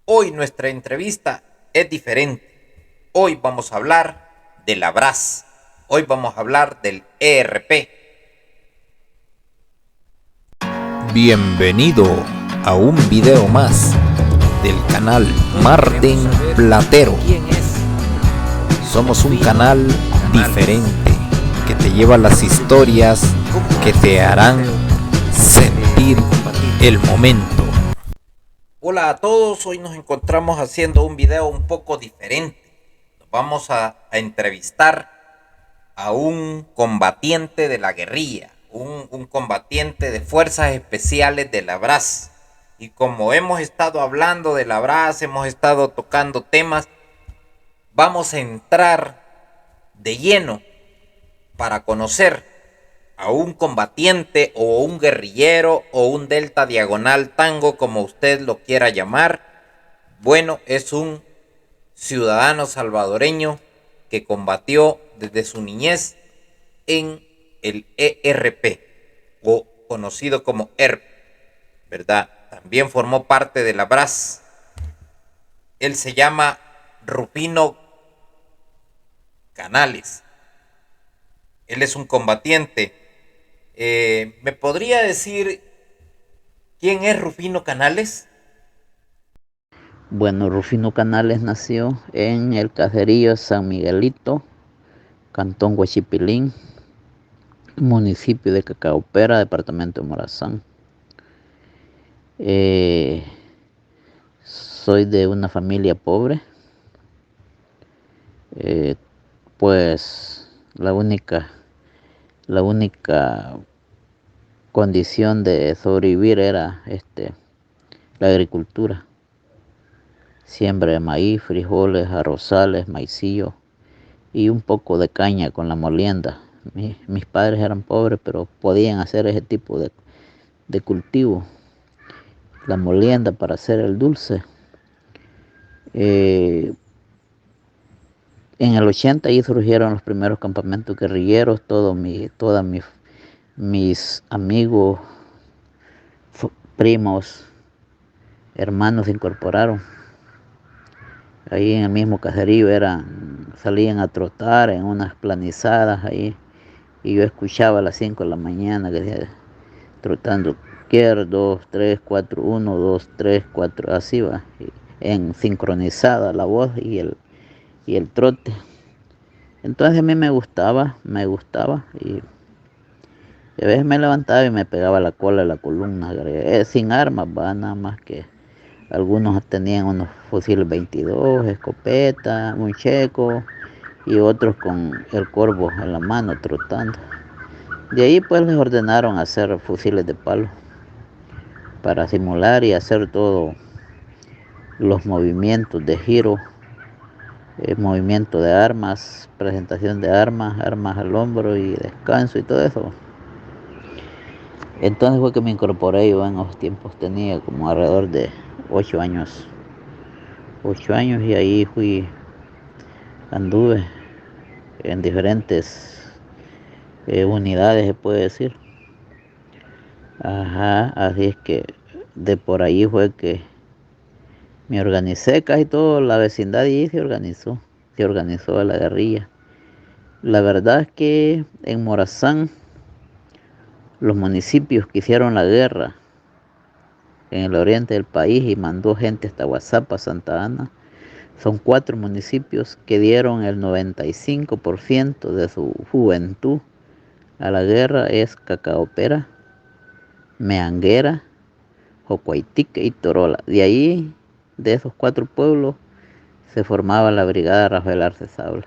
Hoy nuestra entrevista es diferente. Hoy vamos a hablar de la BRAS. Hoy vamos a hablar del ERP. Bienvenido a un video más del canal Martín Platero. Somos un canal diferente que te lleva las historias que te harán sentir el momento. Hola a todos, hoy nos encontramos haciendo un video un poco diferente. Nos vamos a entrevistar a un combatiente de la guerrilla, un combatiente de fuerzas especiales de la BRAS. Y como hemos estado hablando de la BRAS, hemos estado tocando temas, vamos a entrar de lleno para conocer a un combatiente o un guerrillero o un delta diagonal tango, como usted lo quiera llamar. Bueno, es un ciudadano salvadoreño que combatió desde su niñez en el ERP, o conocido como ERP, ¿verdad? También formó parte de la BRAS. Él se llama Rufino Canales. Él es un combatiente. ¿Me podría decir quién es Rufino Canales? Bueno, Rufino Canales nació en el caserío San Miguelito, cantón Huachipilín, municipio de Cacaopera, departamento de Morazán. Soy de una familia pobre, pues la única condición de sobrevivir era la agricultura. Siembra de maíz, frijoles, arrozales, maicillo y un poco de caña con la molienda. Mis padres eran pobres, pero podían hacer ese tipo de cultivo. La molienda para hacer el dulce. En el 80 ahí surgieron los primeros campamentos guerrilleros. Todos mis amigos, primos, hermanos se incorporaron. Ahí en el mismo caserío salían a trotar en unas planizadas ahí. Y yo escuchaba a las 5 de la mañana que decía, trotando, quiero 2, 3, 4, 1, 2, 3, 4, así va, en sincronizada la voz y el trote. Entonces a mí me gustaba, y a veces me levantaba y me pegaba la cola de la columna, sin armas, va, nada más que algunos tenían unos fusiles 22, escopeta, un checo, y otros con el corvo en la mano trotando. De ahí pues les ordenaron hacer fusiles de palo para simular y hacer todos los movimientos de giro, movimiento de armas, presentación de armas, armas al hombro y descanso y todo eso. Entonces fue que me incorporé. Yo en los tiempos tenía como alrededor de 8 años. 8 años, y ahí anduve en diferentes unidades, se puede decir. Ajá, así es que de por ahí fue que me organicé. Casi toda la vecindad y se organizó a la guerrilla. La verdad es que en Morazán, los municipios que hicieron la guerra en el oriente del país y mandó gente hasta Guazapa, Santa Ana, son 4 municipios que dieron el 95% de su juventud a la guerra. Es Cacaopera, Meanguera, Jocuaitique y Torola. De ahí, de esos 4 pueblos, se formaba la brigada Rafael Arce Sabla.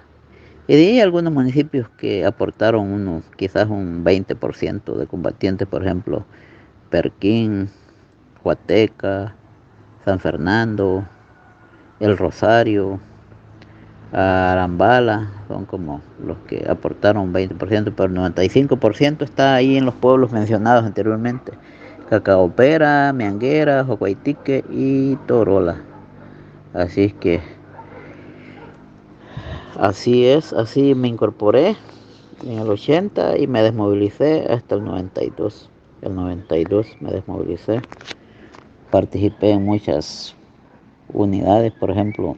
Y de ahí algunos municipios que aportaron quizás un 20% de combatientes, por ejemplo, Perquín, Huateca, San Fernando, El Rosario, Arambala, son como los que aportaron un 20%, pero el 95% está ahí en los pueblos mencionados anteriormente: Cacaopera, Meanguera, Jocuaitique y Torola. Así es que así me incorporé en el 80 y me desmovilicé hasta el 92. El 92 me desmovilicé. Participé en muchas unidades, por ejemplo.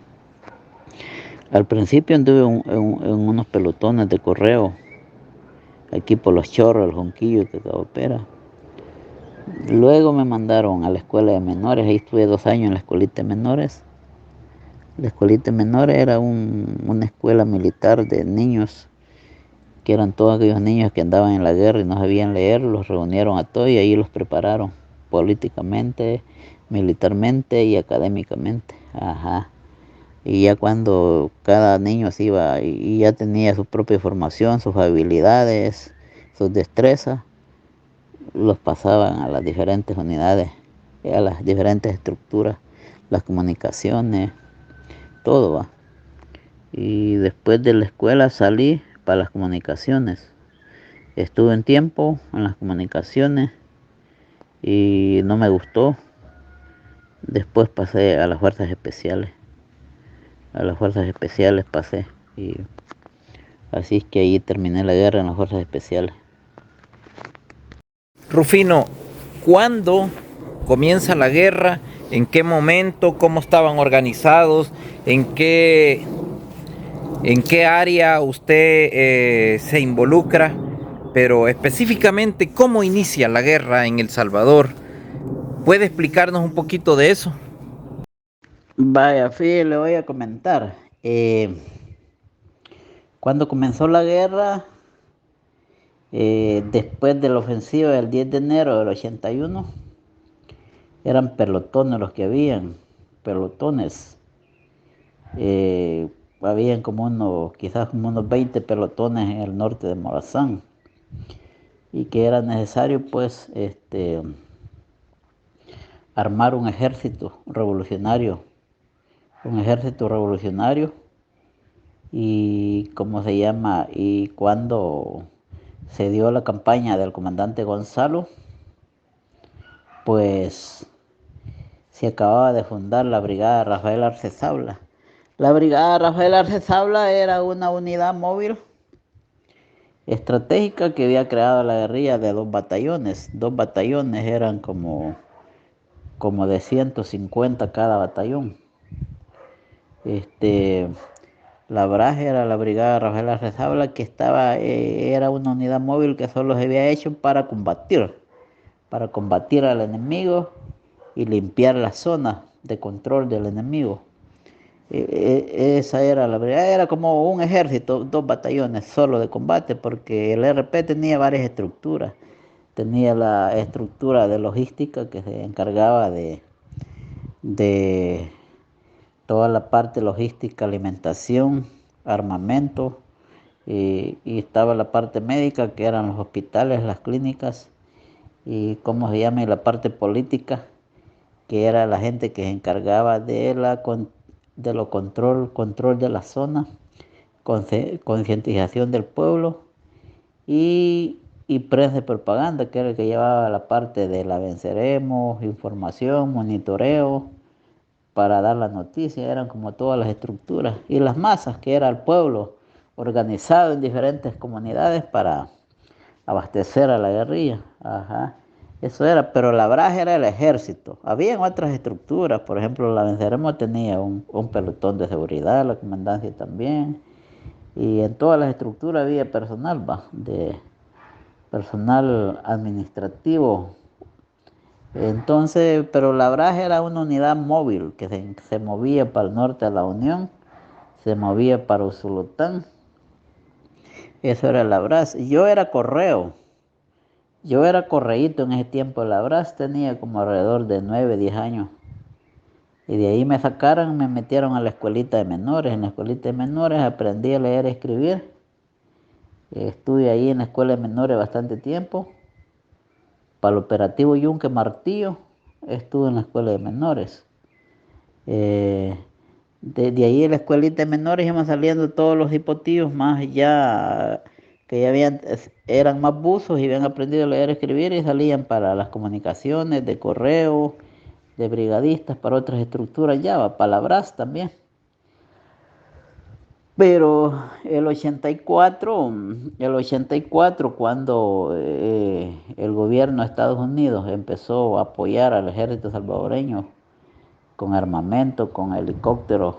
Al principio anduve en unos pelotones de correo, aquí por Los Chorros, el Jonquillo, que opera. Luego me mandaron a la escuela de menores, ahí estuve 2 años en la escuelita de menores. La escuelita de menores era una escuela militar de niños, que eran todos aquellos niños que andaban en la guerra y no sabían leer, los reunieron a todos y ahí los prepararon políticamente, militarmente y académicamente. Ajá. Y ya cuando cada niño se iba y ya tenía su propia formación, sus habilidades, sus destrezas, los pasaban a las diferentes unidades, a las diferentes estructuras, las comunicaciones, todo va. Y después de la escuela salí para las comunicaciones. Estuve un tiempo en las comunicaciones y no me gustó. Después pasé a las fuerzas especiales. A las fuerzas especiales pasé. Y así es que ahí terminé la guerra en las fuerzas especiales. Rufino, ¿cuándo comienza la guerra? ¿En qué momento? ¿Cómo estaban organizados? ¿En qué área usted se involucra? Pero específicamente, ¿cómo inicia la guerra en El Salvador? ¿Puede explicarnos un poquito de eso? Vaya, fíjate, le voy a comentar. Cuando comenzó la guerra, después de la ofensiva del 10 de enero del 81, eran pelotones los que habían, pelotones. Habían quizás como unos 20 pelotones en el norte de Morazán, y que era necesario pues armar un ejército revolucionario. Y cómo se llama, y cuando se dio la campaña del comandante Gonzalo, pues se acababa de fundar la brigada Rafael Arce Sabla. La brigada Rafael Arce Sabla era una unidad móvil estratégica que había creado la guerrilla de 2 batallones. 2 batallones eran como de 150 cada batallón. La BRAJ era la brigada Rafael Arce Sabla, que era una unidad móvil que solo se había hecho para combatir al enemigo y limpiar las zonas de control del enemigo. Esa era la brigada, era como un ejército, 2 batallones solo de combate, porque el RP tenía varias estructuras. Tenía la estructura de logística, que se encargaba de toda la parte logística, alimentación, armamento, y estaba la parte médica, que eran los hospitales, las clínicas, y cómo se llama, y la parte política, que era la gente que se encargaba de lo control de la zona, concientización del pueblo, y prensa y propaganda, que era el que llevaba la parte de la venceremos, información, monitoreo, para dar la noticia. Eran como todas las estructuras, y las masas, que era el pueblo organizado en diferentes comunidades para abastecer a la guerrilla. Ajá. Eso era, pero la BRAJ era el ejército. Habían otras estructuras, por ejemplo, la Venceremos tenía un pelotón de seguridad, la comandancia también, y en todas las estructuras había de personal administrativo. Entonces, pero la BRAJ era una unidad móvil que se movía para el norte de la Unión, se movía para Usulután. Eso era la BRAS. Yo era correíto en ese tiempo. La BRAS tenía como alrededor de 9, 10 años. Y de ahí me sacaron, me metieron a la escuelita de menores. En la escuelita de menores aprendí a leer y escribir. Estuve ahí en la escuela de menores bastante tiempo. Para el operativo Yunque Martillo, estuve en la escuela de menores. De ahí en la escuelita de menores iban saliendo todos los hipotíos más ya, que eran más buzos y habían aprendido a leer y escribir, y salían para las comunicaciones, de correo, de brigadistas, para otras estructuras ya, palabras también. Pero el 84, cuando el gobierno de Estados Unidos empezó a apoyar al ejército salvadoreño con armamento, con helicópteros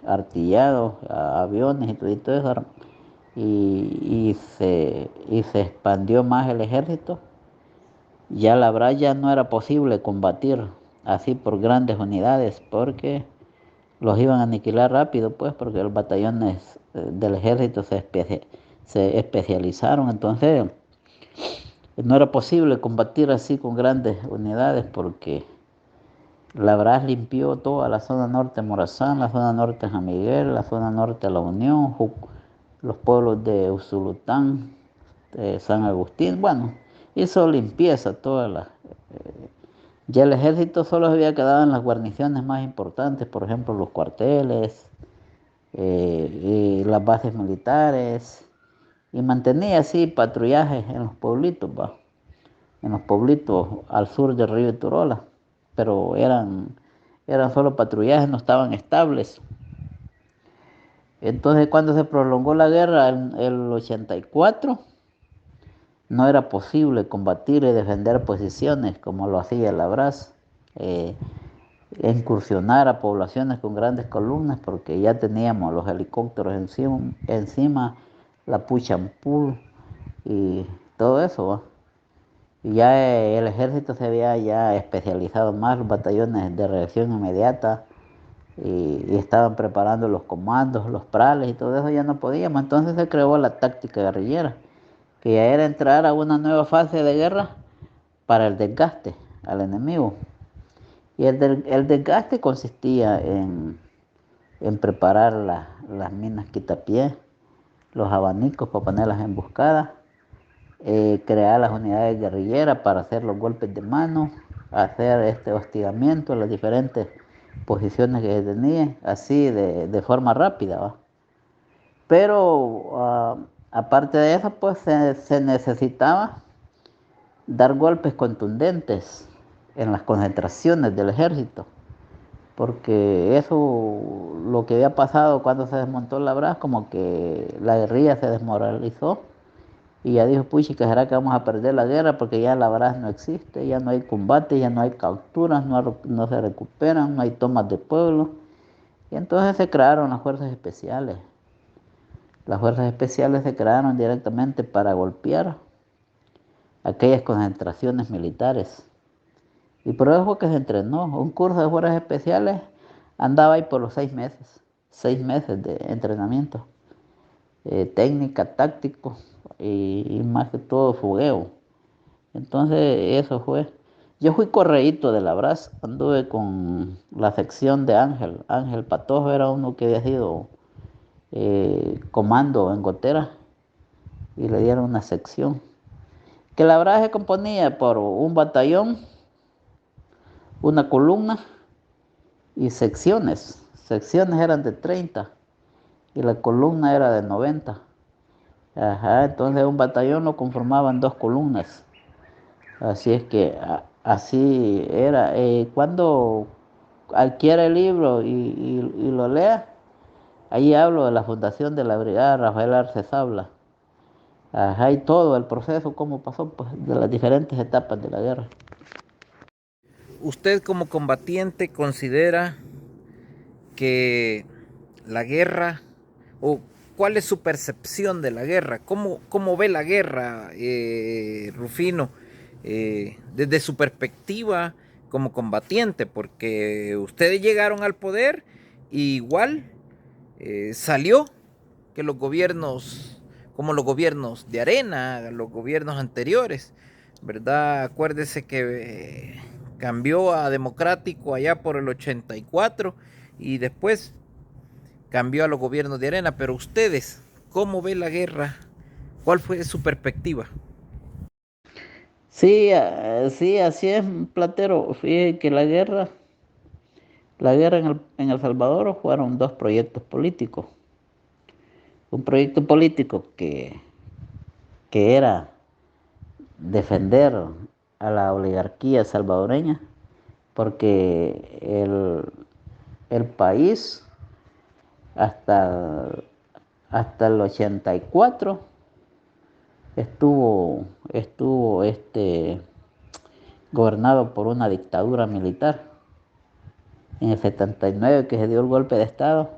artillados, aviones y todo eso, y se expandió más el ejército. Ya la verdad ya no era posible combatir así por grandes unidades porque los iban a aniquilar rápido, pues, porque los batallones del ejército se especializaron. Entonces no era posible combatir así con grandes unidades porque la Brás limpió toda la zona norte de Morazán, la zona norte de San Miguel, la zona norte de La Unión, los pueblos de Usulután, de San Agustín. Bueno, hizo limpieza toda la... Ya el ejército solo se había quedado en las guarniciones más importantes, por ejemplo, los cuarteles, y las bases militares, y mantenía así patrullajes en los pueblitos, ¿va? En los pueblitos al sur del río Turola, pero eran solo patrullajes, no estaban estables. Entonces, cuando se prolongó la guerra en el 84, no era posible combatir y defender posiciones como lo hacía el Abraz, eh, incursionar a poblaciones con grandes columnas, porque ya teníamos los helicópteros encima la Puchampul y todo eso, ¿va? Y ya el ejército se había ya especializado más, los batallones de reacción inmediata, y estaban preparando los comandos, los prales y todo eso, ya no podíamos. Entonces se creó la táctica guerrillera, que ya era entrar a una nueva fase de guerra para el desgaste al enemigo. Y el desgaste consistía en preparar las minas quitapié, los abanicos para ponerlas emboscadas, crear las unidades guerrilleras para hacer los golpes de mano, hacer este hostigamiento en las diferentes posiciones que se tenían, así de forma rápida, ¿va? Pero aparte de eso, pues se necesitaba dar golpes contundentes en las concentraciones del ejército, porque eso, lo que había pasado cuando se desmontó la Brás, como que la guerrilla se desmoralizó y ya dijo, puchica, ¿será que vamos a perder la guerra? Porque ya la Brás no existe, ya no hay combate, ya no hay capturas, no se recuperan, no hay tomas de pueblo. Y entonces se crearon las fuerzas especiales. Las fuerzas especiales se crearon directamente para golpear aquellas concentraciones militares. Y por eso fue que se entrenó. Un curso de fuerzas especiales andaba ahí por los 6 meses. 6 meses de entrenamiento. Técnica, táctico y más que todo fogueo. Entonces eso fue. Yo fui correíto de la Brás, anduve con la sección de Ángel. Ángel Patojo era uno que había sido comando en Gotera y le dieron una sección. Que la Brás se componía por un batallón, una columna y secciones. Secciones eran de 30 y la columna era de 90. Ajá, entonces un batallón lo conformaban dos columnas. Así es que así era. Cuando adquiere el libro y lo lea, ahí hablo de la fundación de la brigada Rafael Arce Sabla. Ajá, y todo el proceso, cómo pasó, pues, de las diferentes etapas de la guerra. ¿Usted como combatiente considera que la guerra, o cuál es su percepción de la guerra? ¿Cómo ve la guerra, Rufino, desde su perspectiva como combatiente? Porque ustedes llegaron al poder y igual salió que los gobiernos, como los gobiernos de Arena, los gobiernos anteriores, ¿verdad? Acuérdese que cambió a democrático allá por el 84 y después cambió a los gobiernos de Arena. Pero ustedes, ¿cómo ve la guerra? ¿Cuál fue su perspectiva? Sí, sí, así es, Platero. Fíjate que la guerra en El Salvador fueron dos proyectos políticos. Un proyecto político que era defender a la oligarquía salvadoreña, porque el país hasta, hasta el 84 estuvo gobernado por una dictadura militar. En el 79 que se dio el golpe de Estado,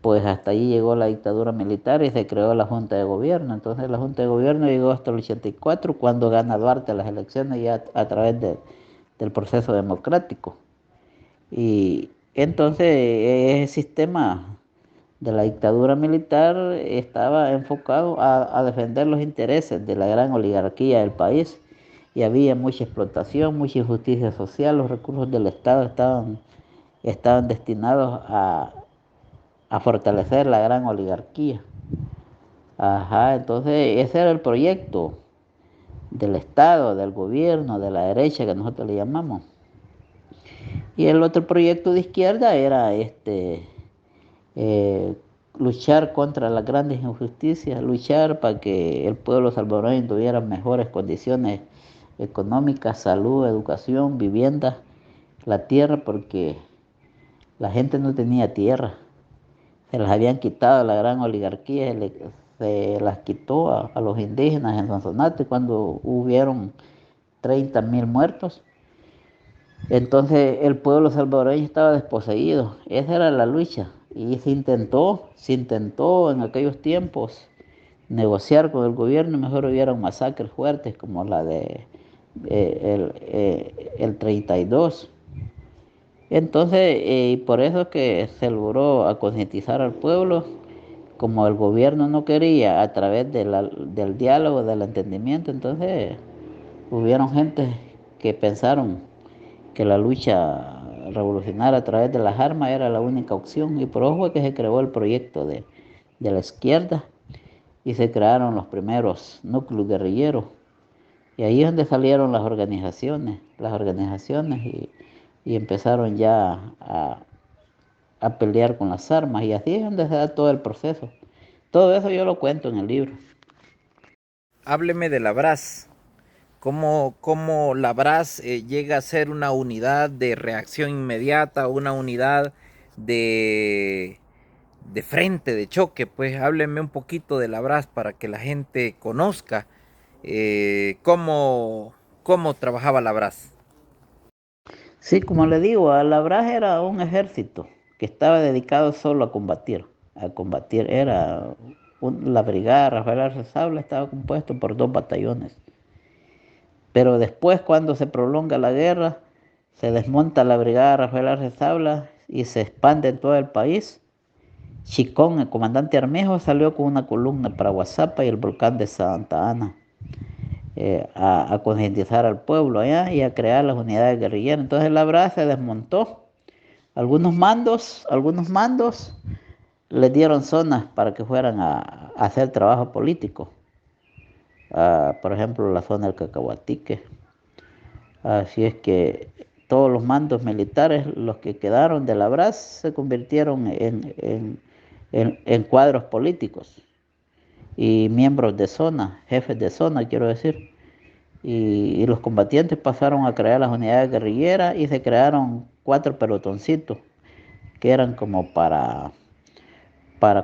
pues hasta ahí llegó la dictadura militar y se creó la Junta de Gobierno. Entonces la Junta de Gobierno llegó hasta el 84 cuando gana Duarte las elecciones ya a través del proceso democrático. Y entonces ese sistema de la dictadura militar estaba enfocado a defender los intereses de la gran oligarquía del país y había mucha explotación, mucha injusticia social, los recursos del Estado estaban destinados a fortalecer la gran oligarquía. Ajá, entonces ese era el proyecto del Estado, del gobierno, de la derecha que nosotros le llamamos. Y el otro proyecto de izquierda era eh, luchar contra las grandes injusticias, luchar para que el pueblo salvadoreño tuviera mejores condiciones económicas, salud, educación, vivienda, la tierra, porque la gente no tenía tierra, se las habían quitado a la gran oligarquía, se las quitó a los indígenas en Sonsonate cuando hubieron 30.000 muertos. Entonces el pueblo salvadoreño estaba desposeído, esa era la lucha. Y se intentó en aquellos tiempos negociar con el gobierno, mejor hubieron masacres fuertes como la de el 32. Entonces, y por eso que se logró a concientizar al pueblo, como el gobierno no quería a través del diálogo, del entendimiento, entonces hubieron gente que pensaron que la lucha revolucionaria a través de las armas era la única opción y por eso fue que se creó el proyecto de la izquierda y se crearon los primeros núcleos guerrilleros y ahí es donde salieron las organizaciones y empezaron ya a pelear con las armas y así es donde se da todo el proceso. Todo eso yo lo cuento en el libro. Hábleme de la BRAS. ¿Cómo la BRAS llega a ser una unidad de reacción inmediata, una unidad de, de frente, de choque? Pues hábleme un poquito de la BRAS para que la gente conozca cómo trabajaba la BRAS. Sí, como le digo, Alabraz era un ejército que estaba dedicado solo a combatir. Era la brigada Rafael Arce Sabla estaba compuesto por 2 batallones. Pero después, cuando se prolonga la guerra, se desmonta la brigada Rafael Arce Sabla y se expande en todo el país. Chicón, el comandante Armejo, salió con una columna para Guazapa y el volcán de Santa Ana a concientizar al pueblo allá y a crear las unidades guerrilleras. Entonces la brasa se desmontó. Algunos mandos les dieron zonas para que fueran a hacer trabajo político. Por ejemplo, la zona del Cacahuatique. Así es que todos los mandos militares, los que quedaron de la BRAS, se convirtieron en cuadros políticos y miembros de zona, jefes de zona, quiero decir. Y los combatientes pasaron a crear las unidades guerrilleras y se crearon 4 pelotoncitos que eran como para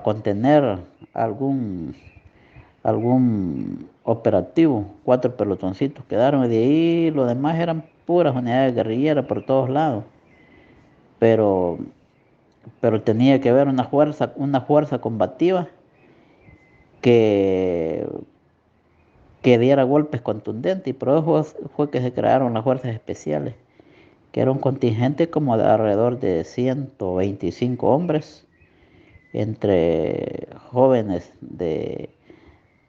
contener algún operativo. 4 pelotoncitos quedaron y de ahí lo demás eran puras unidades guerrilleras por todos lados. Pero, pero tenía que haber una fuerza combativa que, que diera golpes contundentes y por eso fue que se crearon las fuerzas especiales, que era un contingente como de alrededor de 125 hombres, entre jóvenes de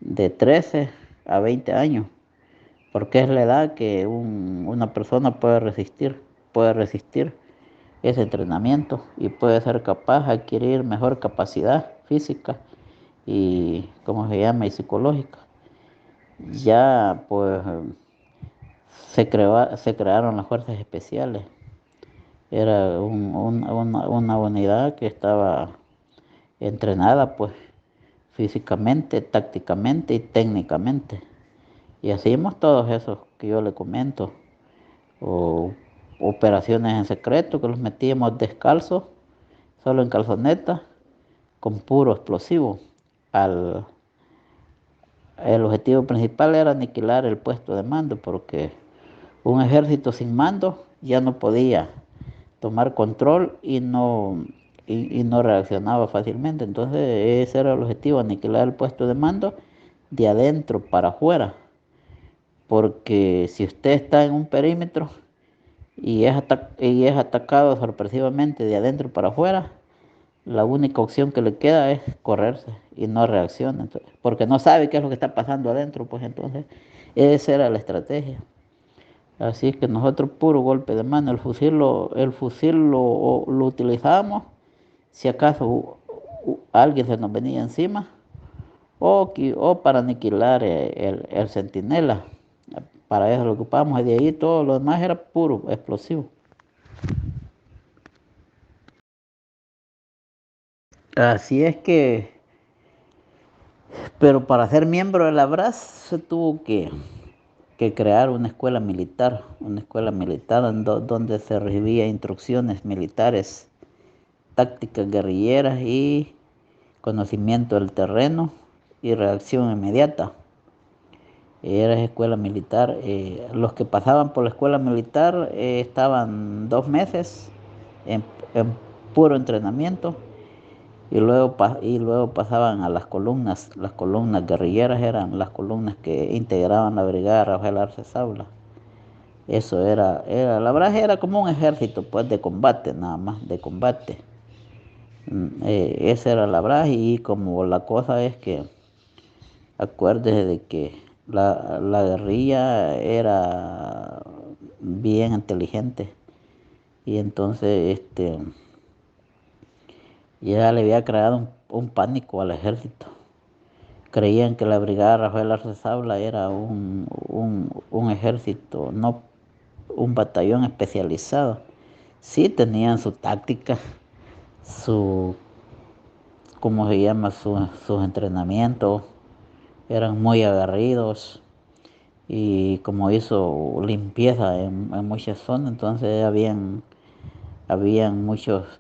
13 a 20 años, porque es la edad que una persona puede resistir ese entrenamiento y puede ser capaz de adquirir mejor capacidad física y, ¿cómo se llama?, y psicológica. Ya pues se crearon las fuerzas especiales. Era una unidad que estaba entrenada pues físicamente, tácticamente y técnicamente. Y hacíamos todos esos que yo le comento, o operaciones en secreto que los metíamos descalzos, solo en calzoneta, con puro explosivo. Al, el objetivo principal era aniquilar el puesto de mando, porque un ejército sin mando ya no podía tomar control y no reaccionaba fácilmente. Entonces ese era el objetivo, aniquilar el puesto de mando de adentro para afuera. Porque si usted está en un perímetro y es atacado sorpresivamente de adentro para afuera, la única opción que le queda es correrse y no reacciona, entonces, porque no sabe qué es lo que está pasando adentro, pues entonces esa era la estrategia. Así que nosotros puro golpe de mano, el fusil lo utilizábamos si acaso alguien se nos venía encima o para aniquilar el centinela. Para eso lo ocupábamos y de ahí todo lo demás era puro explosivo. Así es que, pero para ser miembro de la BRAS se tuvo que crear una escuela militar donde se recibía instrucciones militares, tácticas guerrilleras y conocimiento del terreno y reacción inmediata. Era escuela militar. Los que pasaban por la escuela militar estaban 2 meses en puro entrenamiento y luego pasaban a las columnas. Las columnas guerrilleras eran las columnas que integraban la brigada Rafael Arce Saula. Eso la verdad era como un ejército pues de combate, nada más, de combate. Esa era la verdad y como la cosa es que acuérdese de que la guerrilla era bien inteligente y entonces ya le había creado un pánico al ejército. Creían que la brigada Rafael Arce Saula era un ejército, no un batallón especializado. Sí tenían su táctica, su, ¿cómo se llama? Sus entrenamientos, eran muy aguerridos y como hizo limpieza en muchas zonas, entonces habían muchos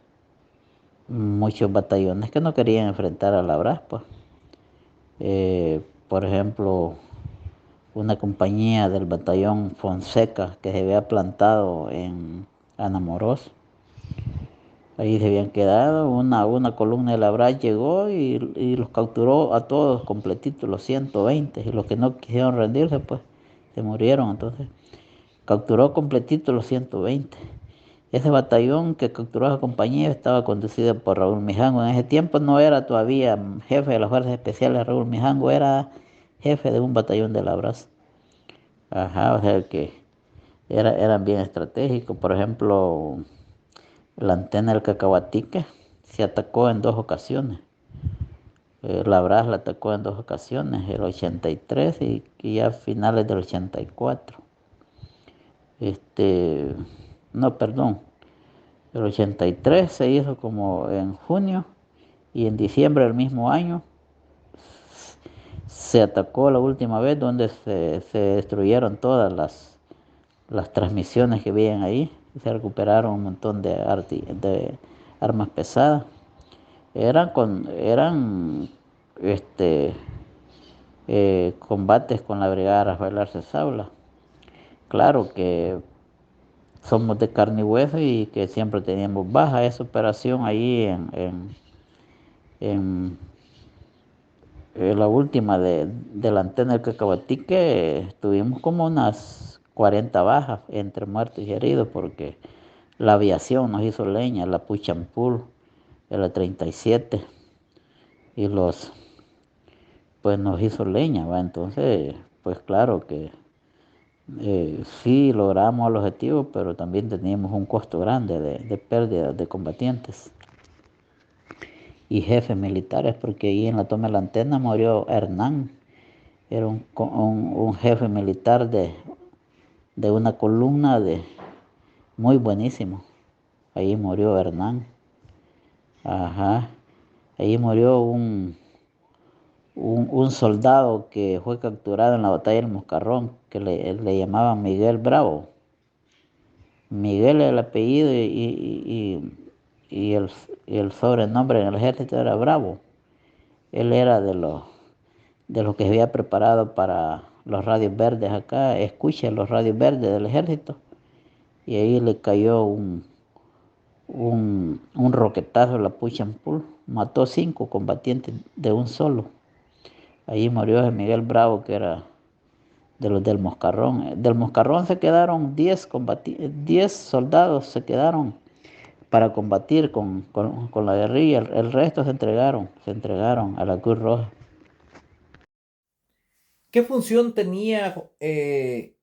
batallones que no querían enfrentar a la BRAS, pues. Por ejemplo, una compañía del batallón Fonseca que se había plantado en Anamorós. Ahí se habían quedado, una columna de la BRAS llegó y los capturó a todos completitos, los 120, y los que no quisieron rendirse, pues se murieron. Entonces, capturó completitos los 120. Ese batallón que capturó a esa compañía estaba conducido por Raúl Mijango. En ese tiempo no era todavía jefe de las fuerzas especiales Raúl Mijango, era jefe de un batallón de la BRAS. Ajá, o sea que eran bien estratégicos. Por ejemplo, la antena del Cacahuatique se atacó en 2 ocasiones. La BRAS la atacó en 2 ocasiones, el 83 y a finales del 84. No, perdón, el 83 se hizo como en junio y en diciembre del mismo año se atacó la última vez donde se destruyeron todas las transmisiones que habían ahí. Se recuperaron un montón de armas pesadas. Eran combates con la brigada Rafael Arce Saula. Claro que somos de carne y hueso y que siempre teníamos baja esa operación ahí en la última de la antena del Cacahuatique. Tuvimos como unas 40 bajas entre muertos y heridos porque la aviación nos hizo leña, la Puchampul, el 37 y pues nos hizo leña, ¿va? Entonces, pues claro que sí logramos el objetivo, pero también teníamos un costo grande de pérdida de combatientes y jefes militares, porque ahí en la toma de la antena murió Hernán, era un jefe militar de una columna muy buenísimo. Ahí murió Hernán. Ajá. Ahí murió un soldado que fue capturado en la batalla del Moscarrón, que le llamaban Miguel Bravo. Miguel es el apellido y el sobrenombre en el ejército era Bravo. Él era de los que se había preparado para los radios verdes acá, escucha los radios verdes del ejército, y ahí le cayó un roquetazo, la Puchampul, mató 5 combatientes de un solo. Ahí murió José Miguel Bravo, que era de los del Moscarrón. Del Moscarrón se quedaron 10 soldados, se quedaron para combatir con la guerrilla. El resto se entregaron a la Cruz Roja. ¿Qué función tenía, qué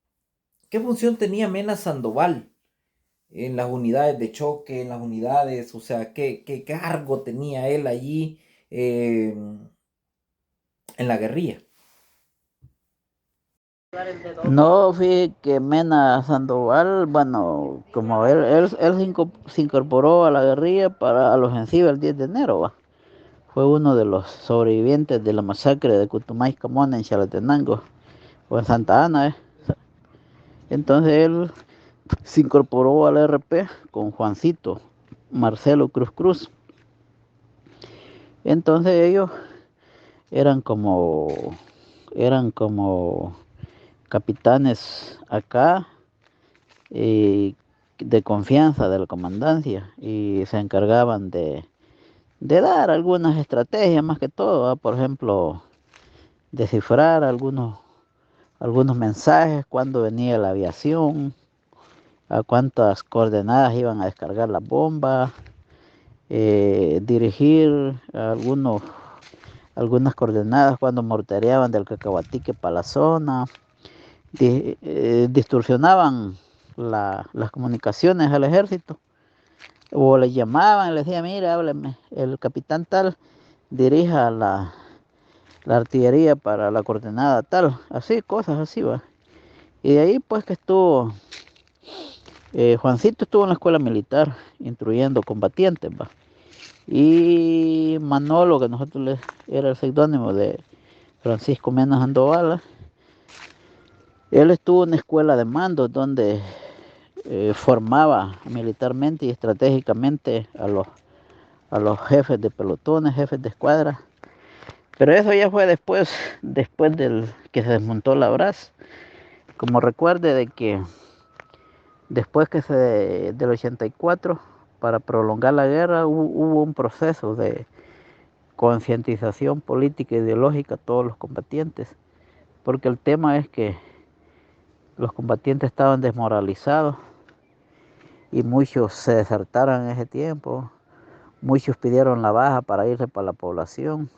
función tenía Mena Sandoval en las unidades de choque, en las unidades? O sea, ¿qué cargo tenía él allí en la guerrilla? No, fíjate que Mena Sandoval, bueno, como él se incorporó a la guerrilla para la ofensiva el 10 de enero, ¿va? Fue uno de los sobrevivientes de la masacre de Cutumay Camona en Chalatenango o en Santa Ana. Entonces él se incorporó al RP con Juancito Marcelo Cruz Cruz. Entonces ellos eran como, eran como capitanes acá, de confianza de la comandancia, y se encargaban de dar algunas estrategias más que todo, ¿va? Por ejemplo, descifrar algunos mensajes, cuándo venía la aviación, a cuántas coordenadas iban a descargar las bombas, dirigir algunas coordenadas cuando mortereaban del Cacahuatique para la zona, distorsionaban las comunicaciones al ejército, o le llamaban y le decían, mira, hábleme, el capitán tal dirija la artillería para la coordenada tal, así, cosas así, va. Y de ahí pues que Juancito estuvo en la escuela militar instruyendo combatientes, va. Y Manolo, que era el seudónimo de Francisco Mena Sandoval, él estuvo en la escuela de mando donde formaba militarmente y estratégicamente a los jefes de pelotones, jefes de escuadra. Pero eso ya fue después del que se desmontó la BRAS. Como recuerde de que después del 84, para prolongar la guerra, hubo un proceso de concientización política e ideológica a todos los combatientes, porque el tema es que los combatientes estaban desmoralizados y muchos se desertaron en ese tiempo, muchos pidieron la baja para irse para la población,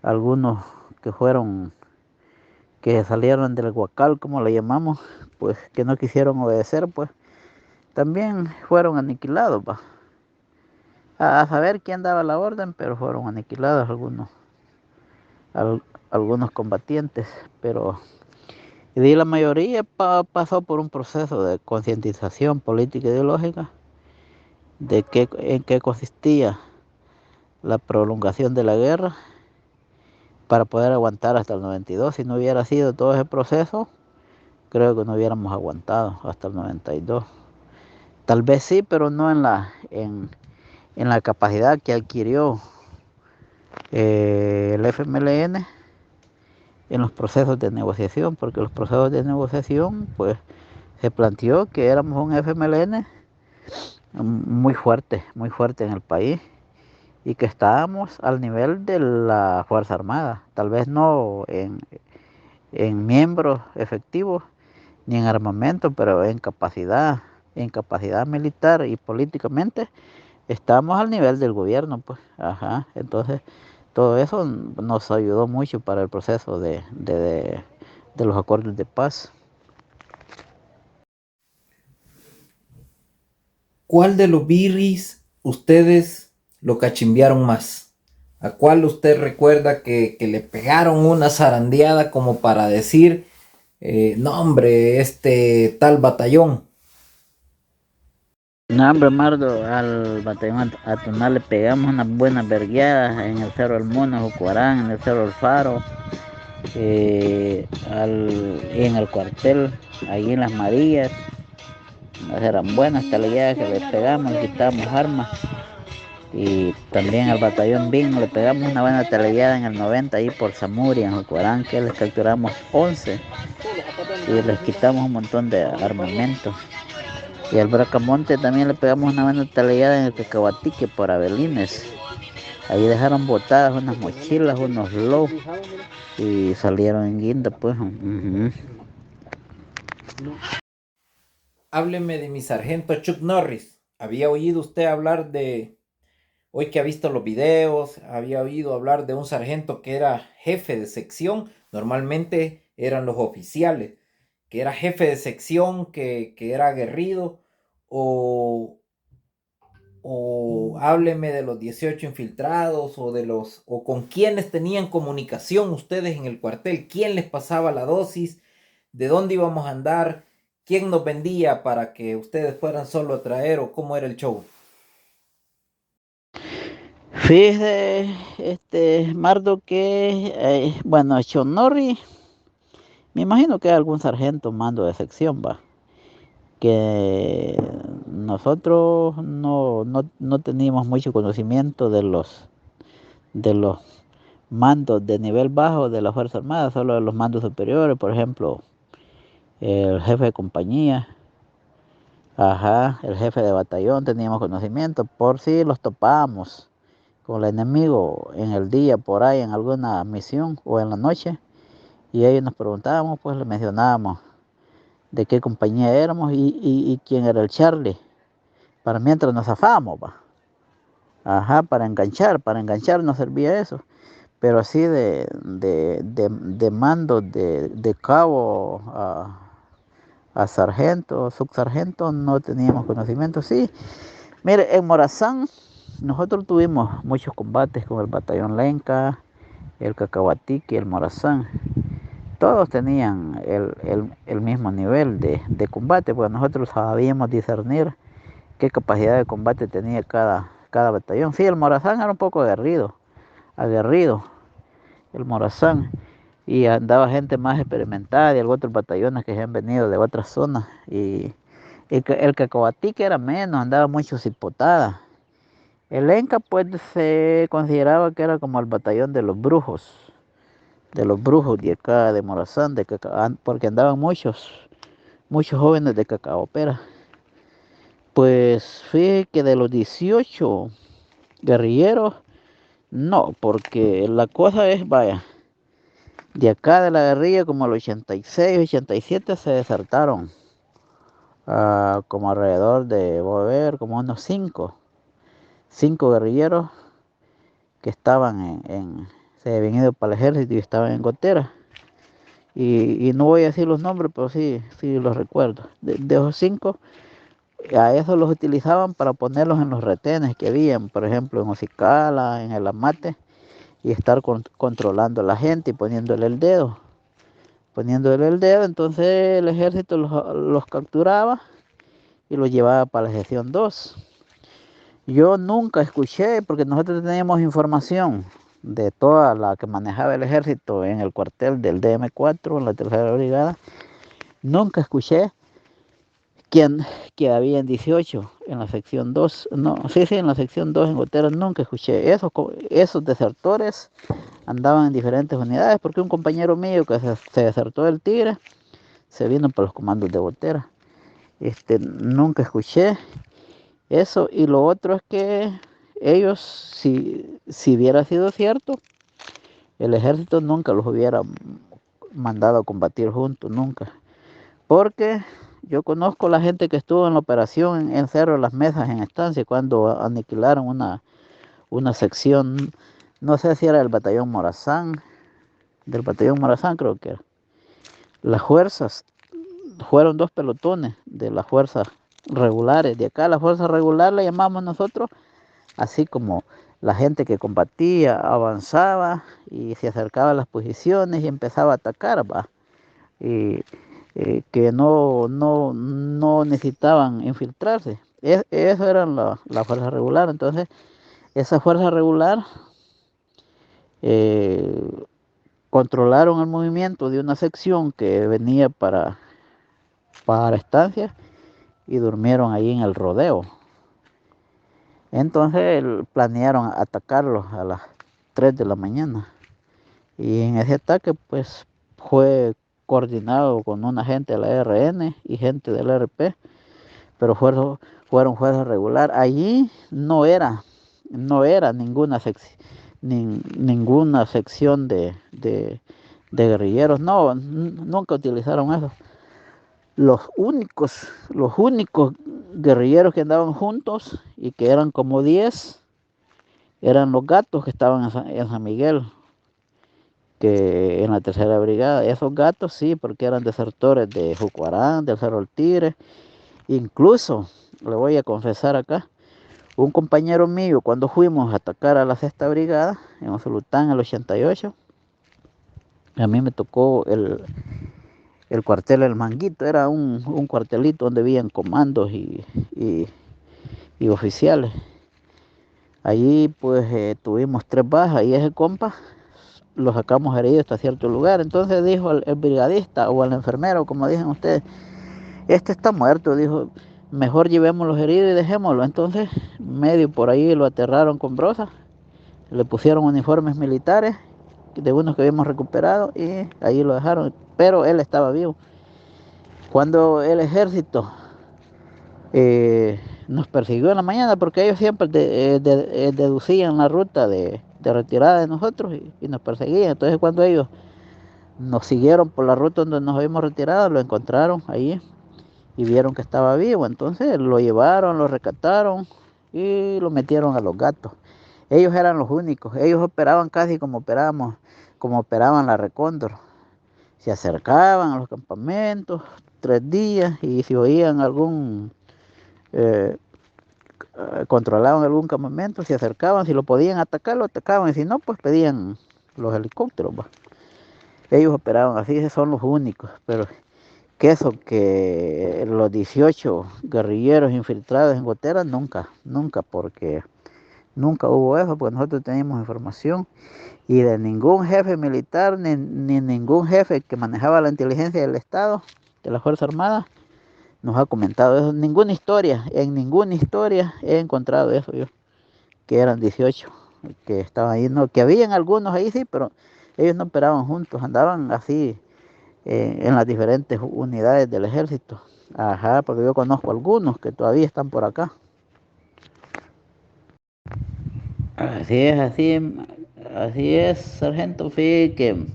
algunos que salieron del Huacal, como le llamamos, pues que no quisieron obedecer, pues también fueron aniquilados, va. A saber quién daba la orden, pero fueron aniquilados algunos combatientes, pero y la mayoría pasó por un proceso de concientización política e ideológica en qué consistía la prolongación de la guerra para poder aguantar hasta el 92. Si no hubiera sido todo ese proceso, creo que no hubiéramos aguantado hasta el 92. Tal vez sí, pero no en la capacidad que adquirió el FMLN en los procesos de negociación, porque los procesos de negociación, pues se planteó que éramos un FMLN muy fuerte en el país y que estábamos al nivel de la Fuerza Armada, tal vez no en miembros efectivos ni en armamento, pero en capacidad militar y políticamente estamos al nivel del gobierno, pues, ajá. Entonces, todo eso nos ayudó mucho para el proceso de los acuerdos de paz. ¿Cuál de los birris ustedes lo cachimbearon más? ¿A cuál usted recuerda que le pegaron una zarandeada como para decir, no hombre, este tal batallón? No, hombre, Mardo, al batallón Atonal le pegamos unas buenas vergueadas en el Cerro del Mono, Jucuarán, en el Cerro del Faro, y en el cuartel, ahí en Las Marías. Eran buenas talegadas que le pegamos, le quitamos armas. Y también al batallón Vino le pegamos una buena talegada en el 90 ahí por Zamuria, en Jucuarán, que les capturamos 11 y les quitamos un montón de armamento. Y al Bracamonte también le pegamos una buena taleada en el Cacahuatique por Abelines. Ahí dejaron botadas unas mochilas, unos low y salieron en guinda, pues. Hábleme de mi sargento Chuck Norris. ¿Había oído usted hablar de, hoy que ha visto los videos, había oído hablar de un sargento que era jefe de sección? Normalmente eran los oficiales, que era jefe de sección, que era aguerrido, o, o hábleme de los 18 infiltrados, o con quiénes tenían comunicación ustedes en el cuartel, quién les pasaba la dosis, de dónde íbamos a andar, quién nos vendía para que ustedes fueran solo a traer, o cómo era el show. Fíjese, Mardo, que, bueno, Chonorri, me imagino que es algún sargento mando de sección, va, que nosotros no teníamos mucho conocimiento de los mandos de nivel bajo de la Fuerza Armada, solo de los mandos superiores, por ejemplo, el jefe de compañía, ajá, el jefe de batallón, teníamos conocimiento, por si los topábamos con el enemigo en el día, por ahí, en alguna misión o en la noche, y ellos nos preguntábamos, pues le mencionábamos de qué compañía éramos y quién era el Charlie, para mientras nos zafábamos, va. Ajá, para enganchar nos servía eso. Pero así de mando de cabo a sargento, subsargento, no teníamos conocimiento. Sí, mire, en Morazán nosotros tuvimos muchos combates con el batallón Lenca, el Cacahuatique y el Morazán. Todos tenían el mismo nivel de combate, porque nosotros sabíamos discernir qué capacidad de combate tenía cada batallón. Sí, el Morazán era un poco aguerrido, el Morazán, y andaba gente más experimentada y algunos otros batallones que se han venido de otras zonas. Y el Cacahuatique era menos, andaba mucho cipotada. El Enca pues se consideraba que era como el batallón de los brujos de acá de Morazán, porque andaban muchos jóvenes de Cacaopera. Pues fíjate que de los 18 guerrilleros, no, porque la cosa es, vaya, de acá de la guerrilla como el 86, 87 se desertaron, como alrededor de, voy a ver, como unos cinco guerrilleros que estaban se habían ido para el ejército y estaban en Gotera. Y no voy a decir los nombres, pero sí los recuerdo. De esos cinco, a esos los utilizaban para ponerlos en los retenes que habían, por ejemplo, en Ocicala, en el Amate, y estar controlando a la gente y poniéndole el dedo. Entonces el ejército los capturaba y los llevaba para la sección 2. Yo nunca escuché, porque nosotros teníamos información de toda la que manejaba el ejército en el cuartel del DM4, en la tercera brigada. Nunca escuché que había en 18 en la sección 2. No, sí, en la sección 2 en Gotera nunca escuché. Esos desertores andaban en diferentes unidades, porque un compañero mío que se desertó del Tigre se vino para los comandos de Gotera. Nunca escuché eso. Y lo otro es que ellos, si hubiera sido cierto, el ejército nunca los hubiera mandado a combatir juntos, nunca. Porque yo conozco la gente que estuvo en la operación en Cerro de las Mesas, en Estancia, cuando aniquilaron una sección, no sé si era del batallón Morazán creo que era. Las fuerzas, fueron dos pelotones de las fuerzas regulares. De acá la fuerza regular la llamamos nosotros, así como la gente que combatía, avanzaba y se acercaba a las posiciones y empezaba a atacar, va. Y que no necesitaban infiltrarse. Eso eran la fuerza regular. Entonces, esa fuerza regular eh, controlaron el movimiento de una sección que venía para estancia y durmieron ahí en el rodeo. Entonces planearon atacarlos a las 3 de la mañana. Y en ese ataque pues fue coordinado con una gente de la RN y gente del RP pero fueron fuerzas regular. Allí no era ninguna sección de guerrilleros, no, nunca utilizaron eso. Los únicos guerrilleros que andaban juntos y que eran como 10 eran los gatos que estaban en San Miguel, que en la tercera brigada. Esos gatos sí, porque eran desertores de Jucuarán, del Cerro El Tigre. Incluso, le voy a confesar acá, un compañero mío, cuando fuimos a atacar a la sexta brigada, en Osolután, el 88, a mí me tocó el cuartel El Manguito. Era un cuartelito donde habían comandos y, y oficiales. Allí pues tuvimos 3 bajas y ese compa lo sacamos herido hasta cierto lugar. Entonces dijo el brigadista o el enfermero, como dicen ustedes, este está muerto, dijo, mejor llevemos los heridos y dejémoslo. Entonces medio por ahí lo aterraron con brosas, le pusieron uniformes militares de unos que habíamos recuperado y ahí lo dejaron, pero él estaba vivo. Cuando el ejército nos persiguió en la mañana, porque ellos siempre deducían la ruta de retirada de nosotros y nos perseguían. Entonces cuando ellos nos siguieron por la ruta donde nos habíamos retirado, lo encontraron ahí y vieron que estaba vivo. Entonces lo llevaron, lo rescataron y lo metieron a los gatos. Ellos eran los únicos, ellos operaban casi como operaban la Recóndor. Se acercaban a los campamentos 3 días y si oían eh, controlaban algún campamento, se acercaban, si lo podían atacar, lo atacaban, y si no, pues pedían los helicópteros, ¿va? Ellos operaban así, esos son los únicos, pero que los 18 guerrilleros infiltrados en Gotera, nunca, porque nunca hubo eso, porque nosotros teníamos información, y de ningún jefe militar, ni ningún jefe que manejaba la inteligencia del Estado, de la Fuerza Armada, nos ha comentado eso. En ninguna historia he encontrado eso yo, que eran 18 que estaban ahí, no, que habían algunos ahí sí, pero ellos no operaban juntos, andaban así en las diferentes unidades del ejército. Ajá, porque yo conozco algunos que todavía están por acá. Así es, sargento. Fíjate que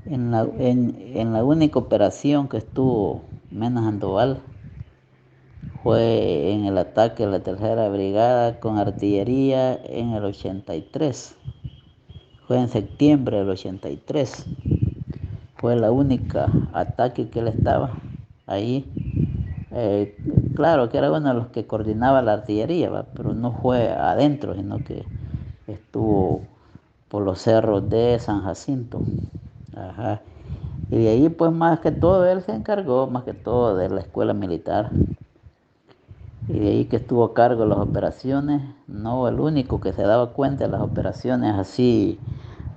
en la única operación que estuvo Mena Sandoval fue en el ataque a la tercera brigada con artillería en el 83. Fue en septiembre del 83. Fue la única ataque que él estaba ahí. Claro que era uno de los que coordinaba la artillería, ¿va? Pero no fue adentro, sino que estuvo por los cerros de San Jacinto. Ajá. Y de ahí pues más que todo él se encargó más que todo de la escuela militar. Y de ahí que estuvo a cargo de las operaciones, no el único que se daba cuenta de las operaciones así,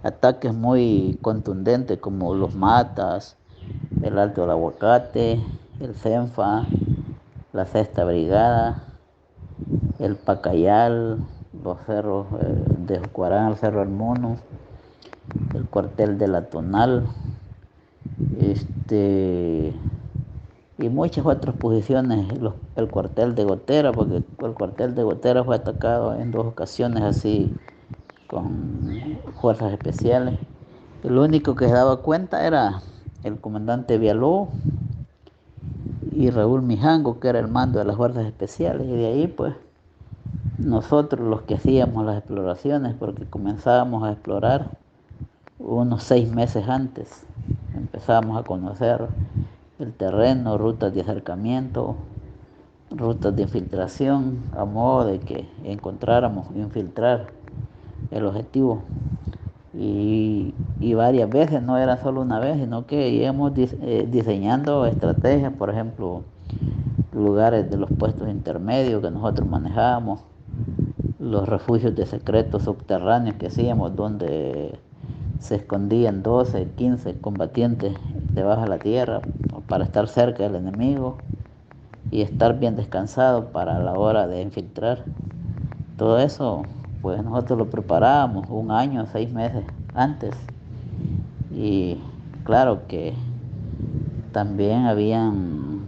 ataques muy contundentes como los Matas, el Alto del Aguacate, el CENFA, la Sexta Brigada, el Pacayal, los cerros de Jucuarán, el Cerro El Mono, el cuartel de la Tonal, y muchas otras posiciones, el cuartel de Gotera, porque el cuartel de Gotera fue atacado en 2 ocasiones así con fuerzas especiales. El único que se daba cuenta era el comandante Villalobos y Raúl Mijango, que era el mando de las fuerzas especiales, y de ahí pues nosotros los que hacíamos las exploraciones, porque comenzábamos a explorar unos 6 meses antes, empezábamos a conocer el terreno, rutas de acercamiento, rutas de infiltración, a modo de que encontráramos infiltrar el objetivo. Y varias veces, no era solo una vez, sino que íbamos diseñando estrategias, por ejemplo, lugares de los puestos intermedios que nosotros manejábamos, los refugios de secretos subterráneos que hacíamos, donde se escondían 12, 15 combatientes debajo de la tierra para estar cerca del enemigo y estar bien descansado para la hora de infiltrar. Todo eso, pues nosotros lo preparábamos 1 año, 6 meses antes. Y claro que también habían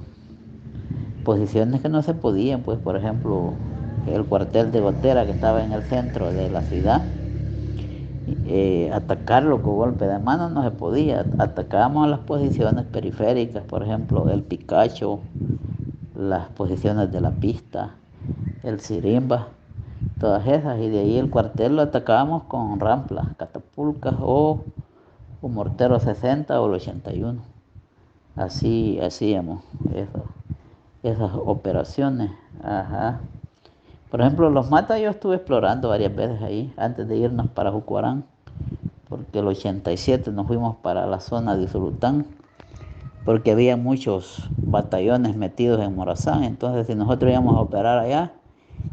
posiciones que no se podían, pues por ejemplo, el cuartel de Gotera que estaba en el centro de la ciudad, atacarlo con golpe de mano no se podía. Atacábamos las posiciones periféricas, por ejemplo, el Picacho, las posiciones de la pista, el Sirimba, todas esas, y de ahí el cuartel lo atacábamos con ramplas, catapulcas o mortero 60 o el 81. Así hacíamos esas operaciones. Ajá. Por ejemplo, los matas yo estuve explorando varias veces ahí antes de irnos para Jucuarán, porque el 87 nos fuimos para la zona de Usulután, porque había muchos batallones metidos en Morazán. Entonces, si nosotros íbamos a operar allá,